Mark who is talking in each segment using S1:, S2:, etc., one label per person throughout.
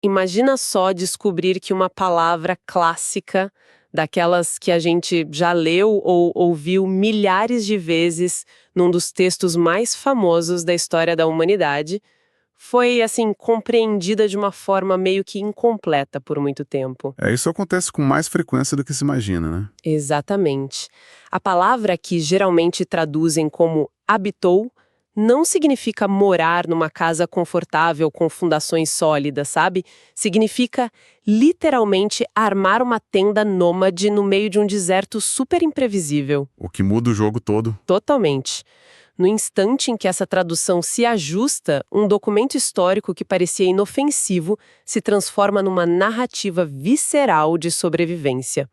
S1: Imagina só descobrir que uma palavra clássica, daquelas que a gente já leu ou ouviu milhares de vezes num dos textos mais famosos da história da humanidade, foi, assim, compreendida de uma forma meio que incompleta por muito tempo.
S2: Isso acontece com mais frequência do que se imagina, né?
S1: Exatamente. A palavra que geralmente traduzem como habitou não significa morar numa casa confortável com fundações sólidas, sabe? Significa literalmente armar uma tenda nômade no meio de um deserto super imprevisível.
S2: O que muda o jogo todo.
S1: Totalmente. No instante em que essa tradução se ajusta, um documento histórico que parecia inofensivo se transforma numa narrativa visceral de sobrevivência.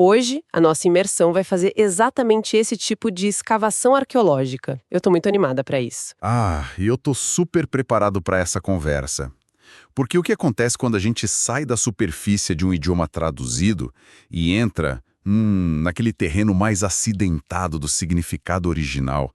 S1: Hoje, a nossa imersão vai fazer exatamente esse tipo de escavação arqueológica. Eu tô muito animada para isso.
S2: E eu tô super preparado para essa conversa. Porque o que acontece quando a gente sai da superfície de um idioma traduzido e entra, naquele terreno mais acidentado do significado original,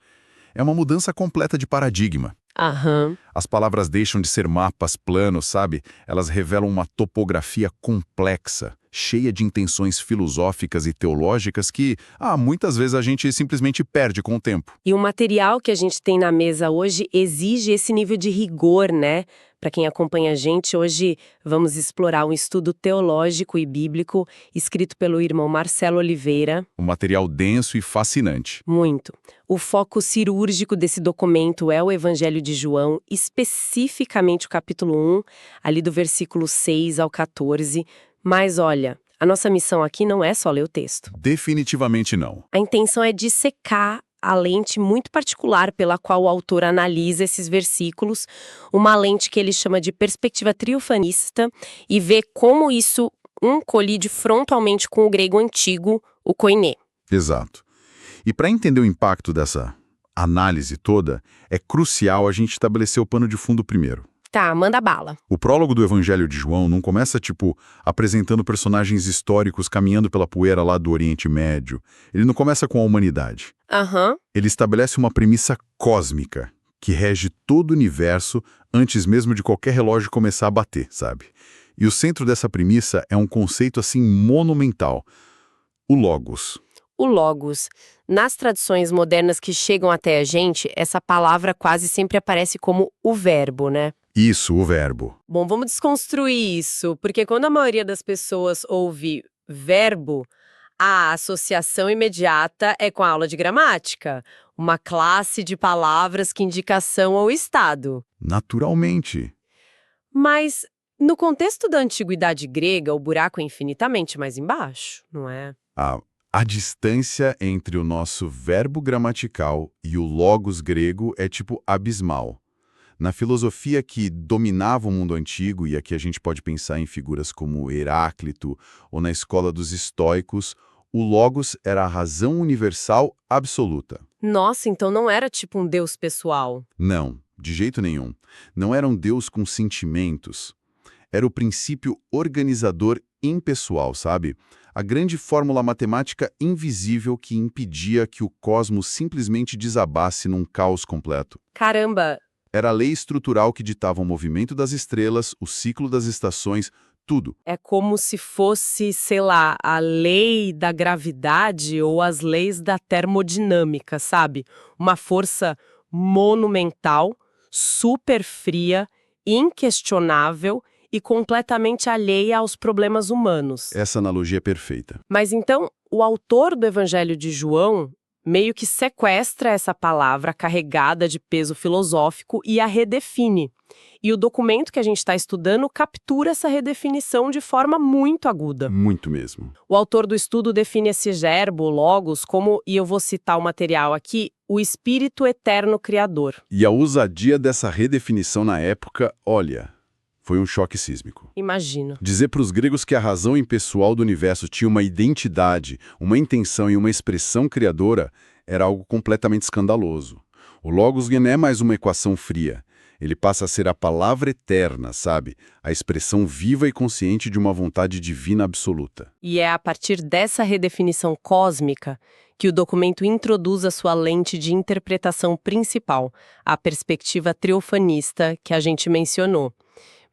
S2: é uma mudança completa de paradigma.
S1: Aham.
S2: As palavras deixam de ser mapas planos, sabe? Elas revelam uma topografia complexa, cheia de intenções filosóficas e teológicas que, muitas vezes a gente simplesmente perde com o tempo.
S1: E o material que a gente tem na mesa hoje exige esse nível de rigor, né? Para quem acompanha a gente, hoje vamos explorar um estudo teológico e bíblico escrito pelo irmão Marcelo Oliveira.
S2: Um material denso e fascinante.
S1: Muito. O foco cirúrgico desse documento é o Evangelho de João, especificamente o capítulo 1, ali do versículo 6 ao 14. Mas olha, a nossa missão aqui não é só ler o texto.
S2: Definitivamente não.
S1: A intenção é dissecar a lente muito particular pela qual o autor analisa esses versículos, uma lente que ele chama de perspectiva triofanista, e ver como isso colide frontalmente com o grego antigo, o koiné.
S2: Exato. E para entender o impacto dessa análise toda, é crucial a gente estabelecer o pano de fundo primeiro.
S1: Tá, manda bala.
S2: O prólogo do Evangelho de João não começa, apresentando personagens históricos caminhando pela poeira lá do Oriente Médio. Ele não começa com a humanidade. Ele estabelece uma premissa cósmica, que rege todo o universo antes mesmo de qualquer relógio começar a bater, sabe? E o centro dessa premissa é um conceito, assim, monumental. O Logos.
S1: O Logos. Nas tradições modernas que chegam até a gente, essa palavra quase sempre aparece como o verbo, né?
S2: Isso, o verbo.
S1: Bom, vamos desconstruir isso, porque quando a maioria das pessoas ouve verbo, a associação imediata é com a aula de gramática, uma classe de palavras que indicação ao estado.
S2: Naturalmente.
S1: Mas, no contexto da antiguidade grega, o buraco é infinitamente mais embaixo, não é?
S2: A distância entre o nosso verbo gramatical e o logos grego é abismal. Na filosofia que dominava o mundo antigo, e aqui a gente pode pensar em figuras como Heráclito ou na escola dos estoicos, o logos era a razão universal absoluta.
S1: Nossa, então não era um deus pessoal.
S2: Não, de jeito nenhum. Não era um deus com sentimentos. Era o princípio organizador impessoal, sabe? A grande fórmula matemática invisível que impedia que o cosmos simplesmente desabasse num caos completo.
S1: Caramba!
S2: Era a lei estrutural que ditava o movimento das estrelas, o ciclo das estações, tudo.
S1: É como se fosse, sei lá, a lei da gravidade ou as leis da termodinâmica, sabe? Uma força monumental, super fria, inquestionável e completamente alheia aos problemas humanos.
S2: Essa analogia é perfeita.
S1: Mas então, o autor do Evangelho de João meio que sequestra essa palavra carregada de peso filosófico e a redefine. E o documento que a gente está estudando captura essa redefinição de forma muito aguda.
S2: Muito mesmo.
S1: O autor do estudo define esse verbo, logos, como, e eu vou citar o material aqui, o Espírito Eterno Criador.
S2: E a ousadia dessa redefinição na época, olha, foi um choque sísmico.
S1: Imagino.
S2: Dizer para os gregos que a razão impessoal do universo tinha uma identidade, uma intenção e uma expressão criadora era algo completamente escandaloso. O logos não é mais uma equação fria. Ele passa a ser a palavra eterna, sabe? A expressão viva e consciente de uma vontade divina absoluta.
S1: E é a partir dessa redefinição cósmica que o documento introduz a sua lente de interpretação principal, a perspectiva triofanista que a gente mencionou.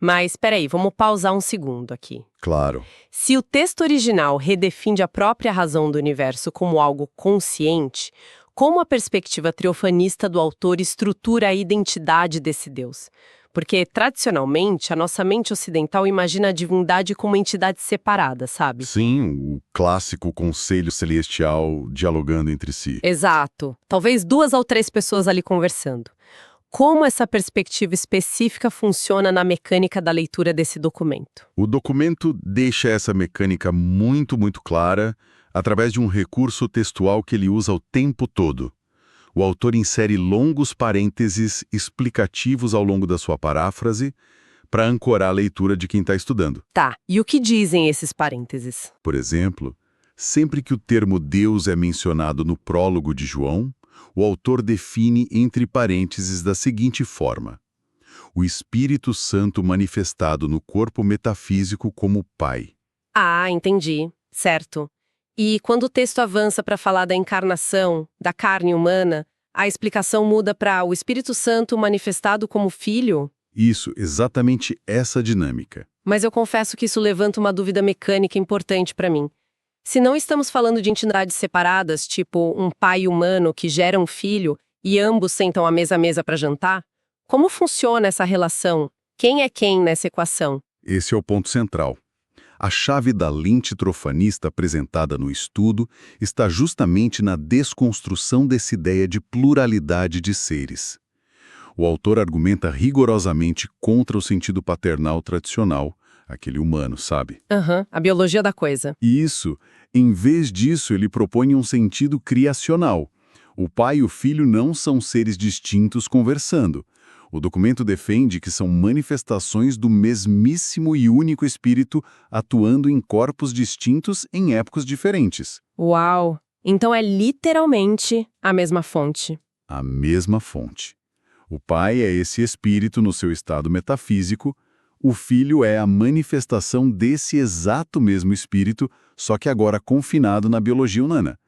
S1: Mas, peraí, vamos pausar um segundo aqui.
S2: Claro.
S1: Se o texto original redefine a própria razão do universo como algo consciente, como a perspectiva triofanista do autor estrutura a identidade desse Deus? Porque, tradicionalmente, a nossa mente ocidental imagina a divindade como entidade separada, sabe?
S2: Sim, o clássico conselho celestial dialogando entre si.
S1: Exato. Talvez 2 ou 3 pessoas ali conversando. Como essa perspectiva específica funciona na mecânica da leitura desse documento?
S2: O documento deixa essa mecânica muito, muito clara através de um recurso textual que ele usa o tempo todo. O autor insere longos parênteses explicativos ao longo da sua paráfrase para ancorar a leitura de quem está estudando.
S1: Tá, e o que dizem esses parênteses?
S2: Por exemplo, sempre que o termo Deus é mencionado no prólogo de João, o autor define entre parênteses da seguinte forma: o Espírito Santo manifestado no corpo metafísico como Pai.
S1: Ah, entendi. Certo. E quando o texto avança para falar da encarnação, da carne humana, a explicação muda para o Espírito Santo manifestado como Filho?
S2: Isso, exatamente essa dinâmica.
S1: Mas eu confesso que isso levanta uma dúvida mecânica importante para mim. Se não estamos falando de entidades separadas, tipo um pai humano que gera um filho e ambos sentam à mesa para jantar, como funciona essa relação? Quem é quem nessa equação?
S2: Esse é o ponto central. A chave da lente trofanista apresentada no estudo está justamente na desconstrução dessa ideia de pluralidade de seres. O autor argumenta rigorosamente contra o sentido paternal tradicional, aquele humano, sabe?
S1: A biologia da coisa.
S2: Isso, em vez disso, ele propõe um sentido criacional. O pai e o filho não são seres distintos conversando. O documento defende que são manifestações do mesmíssimo e único Espírito atuando em corpos distintos em épocas diferentes.
S1: Uau! Então é literalmente a mesma fonte.
S2: A mesma fonte. O Pai é esse Espírito no seu estado metafísico, o Filho é a manifestação desse exato mesmo Espírito, só que agora confinado na biologia humana.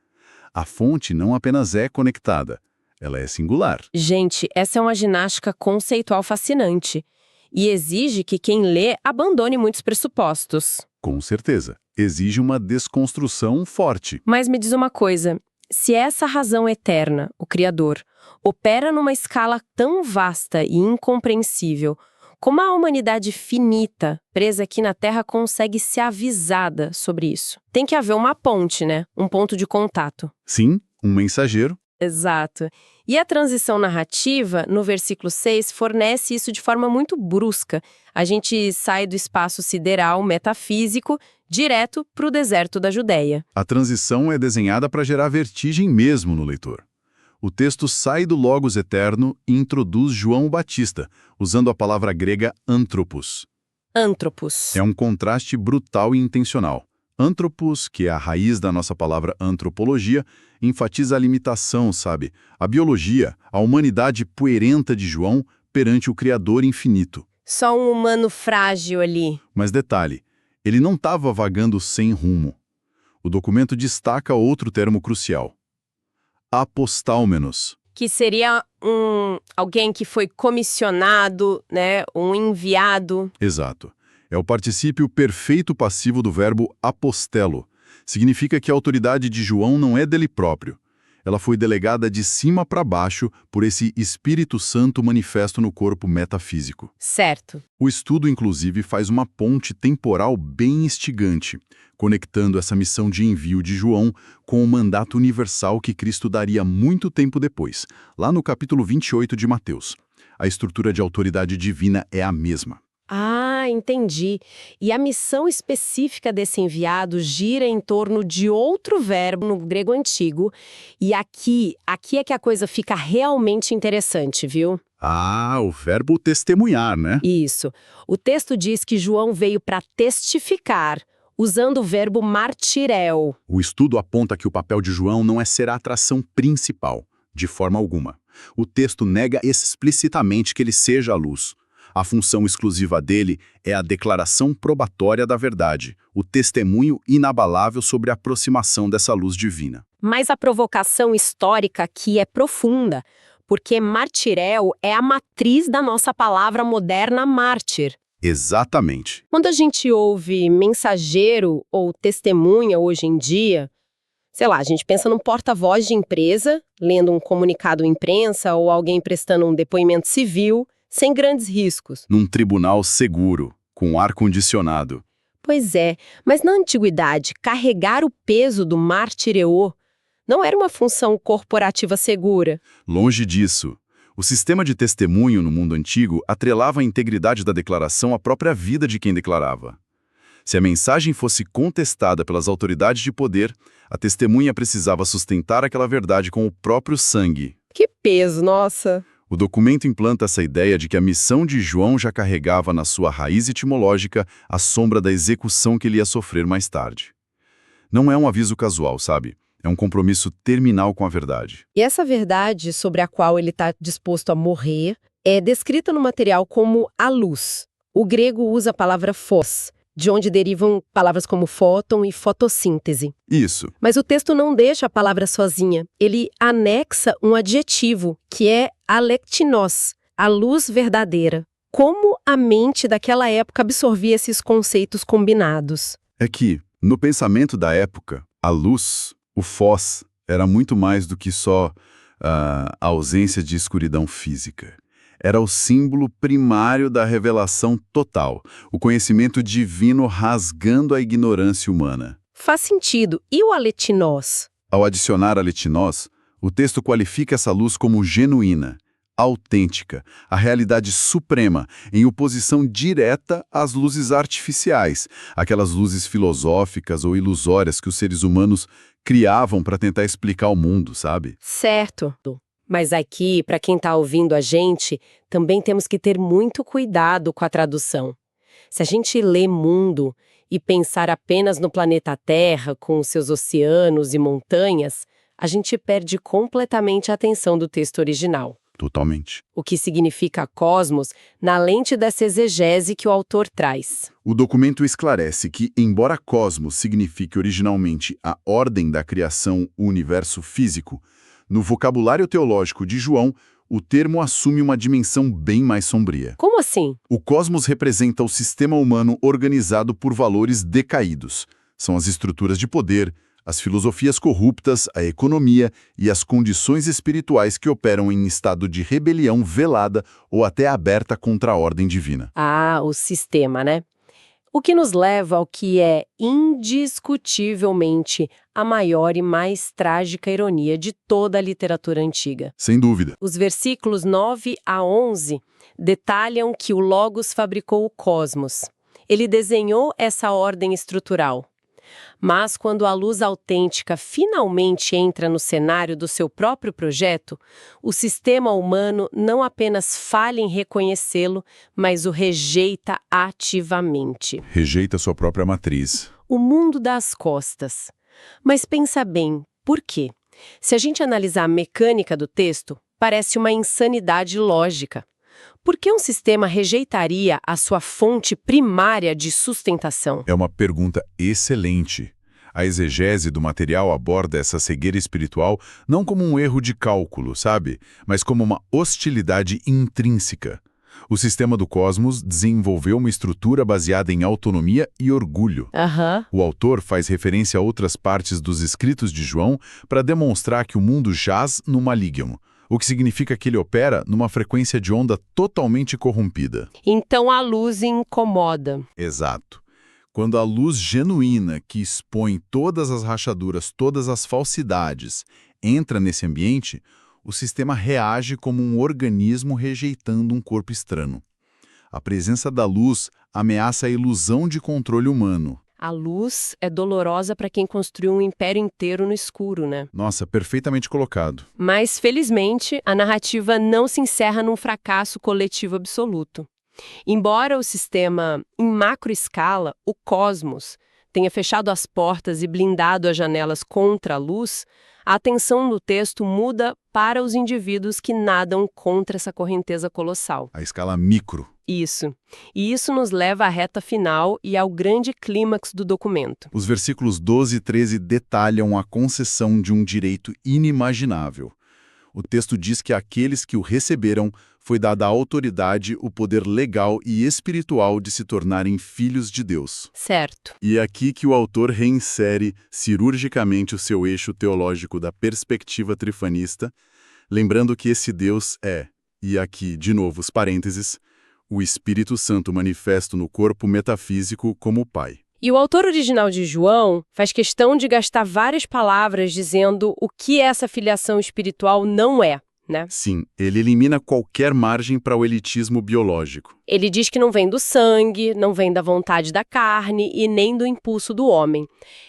S2: A fonte não apenas é conectada, ela é singular.
S1: Gente, essa é uma ginástica conceitual fascinante e exige que quem lê abandone muitos pressupostos.
S2: Com certeza. Exige uma desconstrução forte.
S1: Mas me diz uma coisa, se essa razão eterna, o Criador, opera numa escala tão vasta e incompreensível, como a humanidade finita, presa aqui na Terra, consegue ser avisada sobre isso? Tem que haver uma ponte, né? Um ponto de contato.
S2: Sim, um mensageiro.
S1: Exato. E a transição narrativa, no versículo 6, fornece isso de forma muito brusca. A gente sai do espaço sideral, metafísico, direto para o deserto da Judéia.
S2: A transição é desenhada para gerar vertigem mesmo no leitor. O texto sai do Logos eterno e introduz João Batista, usando a palavra grega anthropos.
S1: Anthropos.
S2: É um contraste brutal e intencional. Anthropos, que é a raiz da nossa palavra antropologia, enfatiza a limitação, sabe? A biologia, a humanidade puerenta de João perante o Criador infinito.
S1: Só um humano frágil ali.
S2: Mas detalhe, ele não estava vagando sem rumo. O documento destaca outro termo crucial. Apostálmenos.
S1: Que seria alguém que foi comissionado, né? Um enviado.
S2: Exato. É o particípio perfeito passivo do verbo apostelo. Significa que a autoridade de João não é dele próprio. Ela foi delegada de cima para baixo por esse Espírito Santo manifesto no corpo metafísico.
S1: Certo.
S2: O estudo, inclusive, faz uma ponte temporal bem instigante, conectando essa missão de envio de João com o mandato universal que Cristo daria muito tempo depois, lá no capítulo 28 de Mateus. A estrutura de autoridade divina é a mesma.
S1: Ah, entendi. E a missão específica desse enviado gira em torno de outro verbo no grego antigo. E aqui é que a coisa fica realmente interessante, viu?
S2: Ah, o verbo testemunhar, né?
S1: Isso. O texto diz que João veio para testificar, usando o verbo martireu.
S2: O estudo aponta que o papel de João não é ser a atração principal, de forma alguma. O texto nega explicitamente que ele seja a luz. A função exclusiva dele é a declaração probatória da verdade, o testemunho inabalável sobre a aproximação dessa luz divina.
S1: Mas a provocação histórica aqui é profunda, porque martireu é a matriz da nossa palavra moderna mártir.
S2: Exatamente.
S1: Quando a gente ouve mensageiro ou testemunha hoje em dia, sei lá, a gente pensa num porta-voz de empresa, lendo um comunicado à imprensa ou alguém prestando um depoimento civil, sem grandes riscos.
S2: Num tribunal seguro, com ar-condicionado.
S1: Pois é, mas na antiguidade, carregar o peso do martireô não era uma função corporativa segura.
S2: Longe disso. O sistema de testemunho no mundo antigo atrelava a integridade da declaração à própria vida de quem declarava. Se a mensagem fosse contestada pelas autoridades de poder, a testemunha precisava sustentar aquela verdade com o próprio sangue.
S1: Que peso, nossa!
S2: O documento implanta essa ideia de que a missão de João já carregava na sua raiz etimológica a sombra da execução que ele ia sofrer mais tarde. Não é um aviso casual, sabe? É um compromisso terminal com a verdade.
S1: E essa verdade sobre a qual ele está disposto a morrer é descrita no material como a luz. O grego usa a palavra phos, de onde derivam palavras como fóton e fotossíntese.
S2: Isso.
S1: Mas o texto não deixa a palavra sozinha. Ele anexa um adjetivo, que é alektinos, a luz verdadeira. Como a mente daquela época absorvia esses conceitos combinados?
S2: É que, no pensamento da época, a luz, o phos, era muito mais do que só a ausência de escuridão física. Era o símbolo primário da revelação total, o conhecimento divino rasgando a ignorância humana.
S1: Faz sentido. E o alektinos?
S2: Ao adicionar alektinos, o texto qualifica essa luz como genuína, autêntica, a realidade suprema, em oposição direta às luzes artificiais, aquelas luzes filosóficas ou ilusórias que os seres humanos criavam para tentar explicar o mundo, sabe?
S1: Certo. Mas aqui, para quem está ouvindo a gente, também temos que ter muito cuidado com a tradução. Se a gente lê mundo e pensar apenas no planeta Terra, com seus oceanos e montanhas, a gente perde completamente a atenção do texto original.
S2: Totalmente.
S1: O que significa cosmos na lente dessa exegese que o autor traz.
S2: O documento esclarece que, embora cosmos signifique originalmente a ordem da criação, o universo físico, no vocabulário teológico de João, o termo assume uma dimensão bem mais sombria.
S1: Como assim?
S2: O cosmos representa o sistema humano organizado por valores decaídos. São as estruturas de poder, as filosofias corruptas, a economia e as condições espirituais que operam em estado de rebelião velada ou até aberta contra a ordem divina.
S1: Ah, o sistema, né? O que nos leva ao que é indiscutivelmente a maior e mais trágica ironia de toda a literatura antiga.
S2: Sem dúvida.
S1: Os versículos 9 a 11 detalham que o Logos fabricou o cosmos. Ele desenhou essa ordem estrutural. Mas quando a luz autêntica finalmente entra no cenário do seu próprio projeto, o sistema humano não apenas falha em reconhecê-lo, mas o rejeita ativamente.
S2: Rejeita sua própria matriz.
S1: O mundo dá as costas. Mas pensa bem, por quê? Se a gente analisar a mecânica do texto, parece uma insanidade lógica. Por que um sistema rejeitaria a sua fonte primária de sustentação?
S2: É uma pergunta excelente. A exegese do material aborda essa cegueira espiritual não como um erro de cálculo, sabe? Mas como uma hostilidade intrínseca. O sistema do cosmos desenvolveu uma estrutura baseada em autonomia e orgulho. O autor faz referência a outras partes dos escritos de João para demonstrar que o mundo jaz no maligno, o que significa que ele opera numa frequência de onda totalmente corrompida.
S1: Então a luz incomoda.
S2: Exato. Quando a luz genuína, que expõe todas as rachaduras, todas as falsidades, entra nesse ambiente, o sistema reage como um organismo rejeitando um corpo estranho. A presença da luz ameaça a ilusão de controle humano.
S1: A luz é dolorosa para quem construiu um império inteiro no escuro, né?
S2: Nossa, perfeitamente colocado.
S1: Mas, felizmente, a narrativa não se encerra num fracasso coletivo absoluto. Embora o sistema, em macroescala, o cosmos, tenha fechado as portas e blindado as janelas contra a luz, a atenção do texto muda para os indivíduos que nadam contra essa correnteza colossal.
S2: A escala micro.
S1: Isso. E isso nos leva à reta final e ao grande clímax do documento.
S2: Os versículos 12 e 13 detalham a concessão de um direito inimaginável. O texto diz que aqueles que o receberam foi dada a autoridade, o poder legal e espiritual de se tornarem filhos de Deus.
S1: Certo.
S2: E é aqui que o autor reinsere cirurgicamente o seu eixo teológico da perspectiva trifanista, lembrando que esse Deus é, e aqui, de novo, os parênteses, o Espírito Santo manifesto no corpo metafísico como Pai.
S1: E o autor original de João faz questão de gastar várias palavras dizendo o que essa filiação espiritual não é, né?
S2: Sim, ele elimina qualquer margem para o elitismo biológico.
S1: Ele diz que não vem do sangue, não vem da vontade da carne e nem do impulso do homem.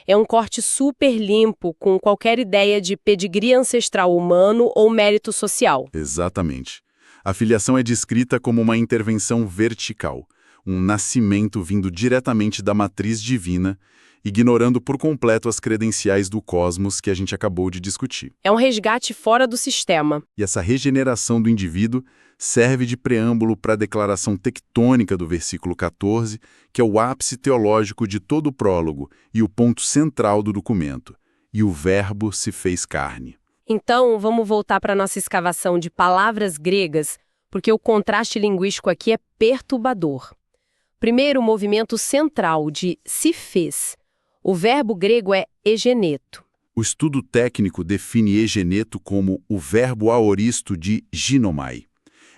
S1: É um corte super limpo, com qualquer ideia de pedigree ancestral humano ou mérito social.
S2: Exatamente. A filiação é descrita como uma intervenção vertical, um nascimento vindo diretamente da matriz divina, ignorando por completo as credenciais do cosmos que a gente acabou de discutir.
S1: É um resgate fora do sistema.
S2: E essa regeneração do indivíduo serve de preâmbulo para a declaração tectônica do versículo 14, que é o ápice teológico de todo o prólogo e o ponto central do documento. E o Verbo se fez carne.
S1: Então, vamos voltar para a nossa escavação de palavras gregas, porque o contraste linguístico aqui é perturbador. Primeiro, o movimento central de se fez. O verbo grego é egeneto.
S2: O estudo técnico define egeneto como o verbo aoristo de ginomai.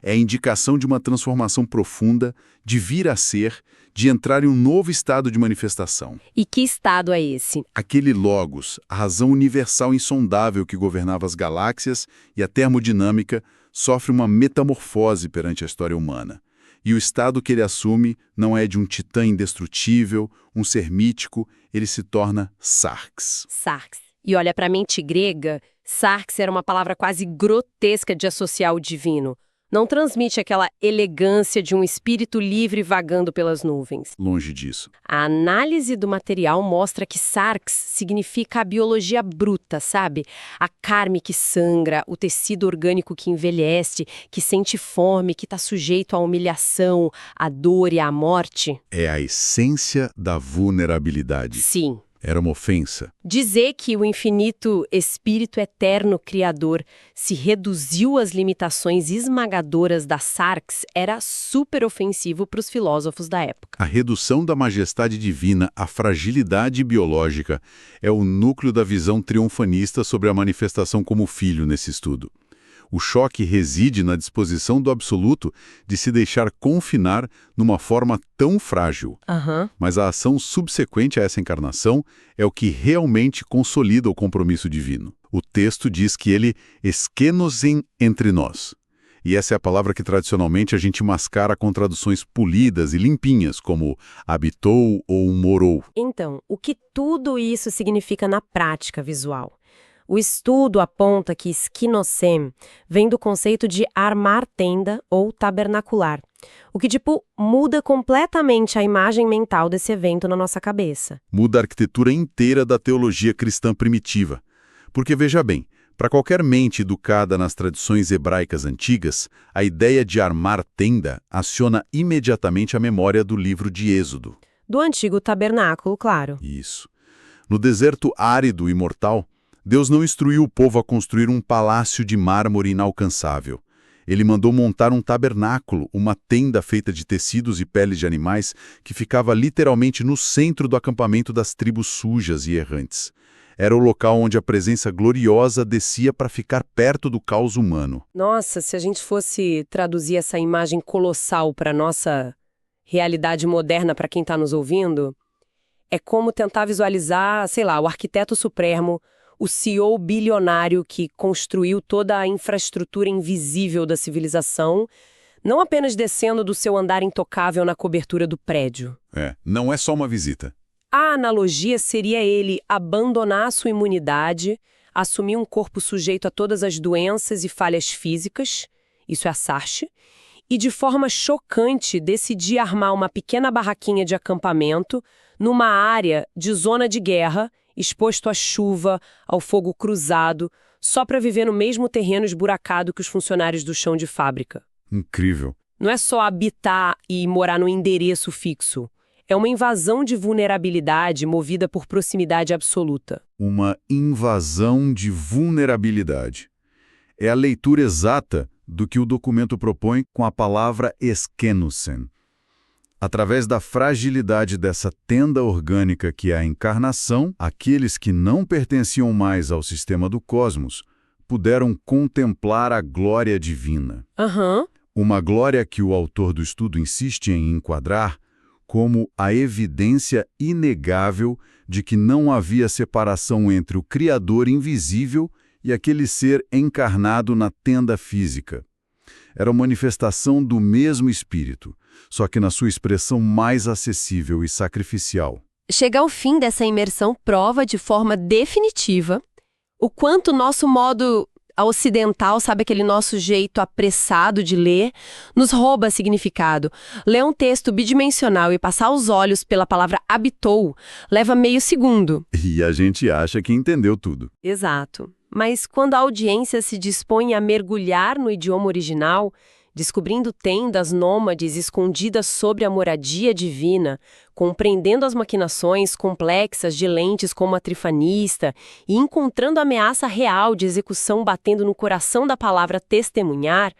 S2: É a indicação de uma transformação profunda, de vir a ser, de entrar em um novo estado de manifestação.
S1: E que estado é esse?
S2: Aquele logos, a razão universal insondável que governava as galáxias e a termodinâmica, sofre uma metamorfose perante a história humana. E o estado que ele assume não é de um titã indestrutível, um ser mítico, ele se torna sarx.
S1: Sarx. E olha, para a mente grega, sarx era uma palavra quase grotesca de associar ao divino. Não transmite aquela elegância de um espírito livre vagando pelas nuvens.
S2: Longe disso.
S1: A análise do material mostra que sarx significa a biologia bruta, sabe? A carne que sangra, o tecido orgânico que envelhece, que sente fome, que está sujeito à humilhação, à dor e à morte.
S2: É a essência da vulnerabilidade.
S1: Sim.
S2: Era uma ofensa.
S1: Dizer que o infinito Espírito Eterno Criador se reduziu às limitações esmagadoras da sarx era super ofensivo para os filósofos da época.
S2: A redução da majestade divina à fragilidade biológica é o núcleo da visão triunfanista sobre a manifestação como filho nesse estudo. O choque reside na disposição do absoluto de se deixar confinar numa forma tão frágil. Mas a ação subsequente a essa encarnação é o que realmente consolida o compromisso divino. O texto diz que ele esquenosen entre nós. E essa é a palavra que tradicionalmente a gente mascara com traduções polidas e limpinhas, como habitou ou morou.
S1: Então, o que tudo isso significa na prática visual? O estudo aponta que skinosem vem do conceito de armar tenda ou tabernacular, o que, muda completamente a imagem mental desse evento na nossa cabeça.
S2: Muda a arquitetura inteira da teologia cristã primitiva. Porque, veja bem, para qualquer mente educada nas tradições hebraicas antigas, a ideia de armar tenda aciona imediatamente a memória do livro de Êxodo.
S1: Do antigo tabernáculo, claro.
S2: Isso. No deserto árido e mortal, Deus não instruiu o povo a construir um palácio de mármore inalcançável. Ele mandou montar um tabernáculo, uma tenda feita de tecidos e peles de animais, que ficava literalmente no centro do acampamento das tribos sujas e errantes. Era o local onde a presença gloriosa descia para ficar perto do caos humano.
S1: Nossa, se a gente fosse traduzir essa imagem colossal para a nossa realidade moderna, para quem está nos ouvindo, é como tentar visualizar, o arquiteto supremo, o CEO bilionário que construiu toda a infraestrutura invisível da civilização, não apenas descendo do seu andar intocável na cobertura do prédio.
S2: Não é só uma visita.
S1: A analogia seria ele abandonar sua imunidade, assumir um corpo sujeito a todas as doenças e falhas físicas, isso é a sarx, e de forma chocante decidir armar uma pequena barraquinha de acampamento numa área de zona de guerra, exposto à chuva, ao fogo cruzado, só para viver no mesmo terreno esburacado que os funcionários do chão de fábrica.
S2: Incrível.
S1: Não é só habitar e morar no endereço fixo. É uma invasão de vulnerabilidade movida por proximidade absoluta.
S2: Uma invasão de vulnerabilidade. É a leitura exata do que o documento propõe com a palavra eskenusen. Através da fragilidade dessa tenda orgânica que é a encarnação, aqueles que não pertenciam mais ao sistema do cosmos puderam contemplar a glória divina. Uma glória que o autor do estudo insiste em enquadrar como a evidência inegável de que não havia separação entre o Criador invisível e aquele ser encarnado na tenda física. Era uma manifestação do mesmo Espírito, só que na sua expressão mais acessível e sacrificial.
S1: Chega ao fim dessa imersão prova de forma definitiva o quanto nosso modo ocidental, sabe, aquele nosso jeito apressado de ler, nos rouba significado. Ler um texto bidimensional e passar os olhos pela palavra habitou leva meio segundo.
S2: E a gente acha que entendeu tudo.
S1: Exato. Mas quando a audiência se dispõe a mergulhar no idioma original, descobrindo tendas nômades escondidas sobre a moradia divina, compreendendo as maquinações complexas de lentes como a trifanista e encontrando a ameaça real de execução batendo no coração da palavra testemunhar,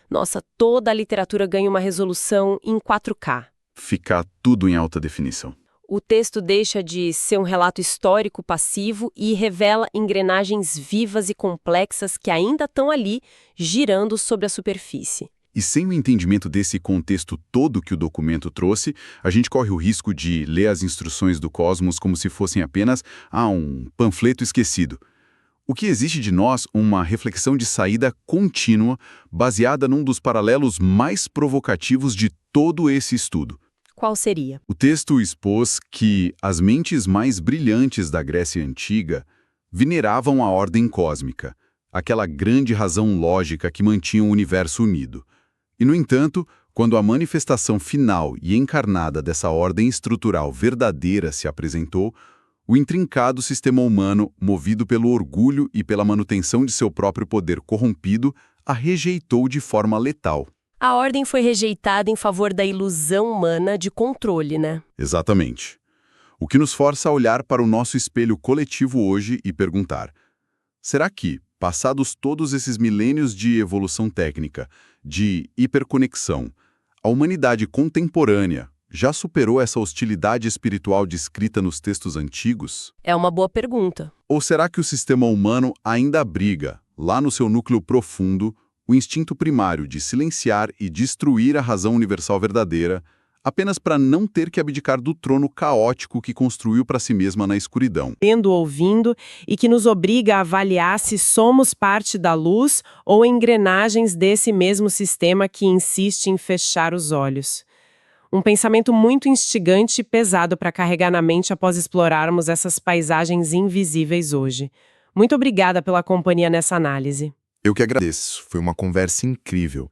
S1: nossa, toda a literatura ganha uma resolução em 4K.
S2: Fica tudo em alta definição.
S1: O texto deixa de ser um relato histórico passivo e revela engrenagens vivas e complexas que ainda estão ali, girando sobre a superfície.
S2: E sem o entendimento desse contexto todo que o documento trouxe, a gente corre o risco de ler as instruções do cosmos como se fossem apenas um panfleto esquecido. O que exige de nós uma reflexão de saída contínua, baseada num dos paralelos mais provocativos de todo esse estudo.
S1: Qual seria?
S2: O texto expôs que as mentes mais brilhantes da Grécia Antiga veneravam a ordem cósmica, aquela grande razão lógica que mantinha o universo unido. E, no entanto, quando a manifestação final e encarnada dessa ordem estrutural verdadeira se apresentou, o intrincado sistema humano, movido pelo orgulho e pela manutenção de seu próprio poder corrompido, a rejeitou de forma letal.
S1: A ordem foi rejeitada em favor da ilusão humana de controle, né?
S2: Exatamente. O que nos força a olhar para o nosso espelho coletivo hoje e perguntar: será que, passados todos esses milênios de evolução técnica, de hiperconexão, a humanidade contemporânea já superou essa hostilidade espiritual descrita nos textos antigos?
S1: É uma boa pergunta.
S2: Ou será que o sistema humano ainda abriga, lá no seu núcleo profundo, o instinto primário de silenciar e destruir a razão universal verdadeira, apenas para não ter que abdicar do trono caótico que construiu para si mesma na escuridão?
S1: Ouvindo, e que nos obriga a avaliar se somos parte da luz ou engrenagens desse mesmo sistema que insiste em fechar os olhos. Um pensamento muito instigante e pesado para carregar na mente após explorarmos essas paisagens invisíveis hoje. Muito obrigada pela companhia nessa análise.
S3: Eu que agradeço. Foi uma conversa incrível.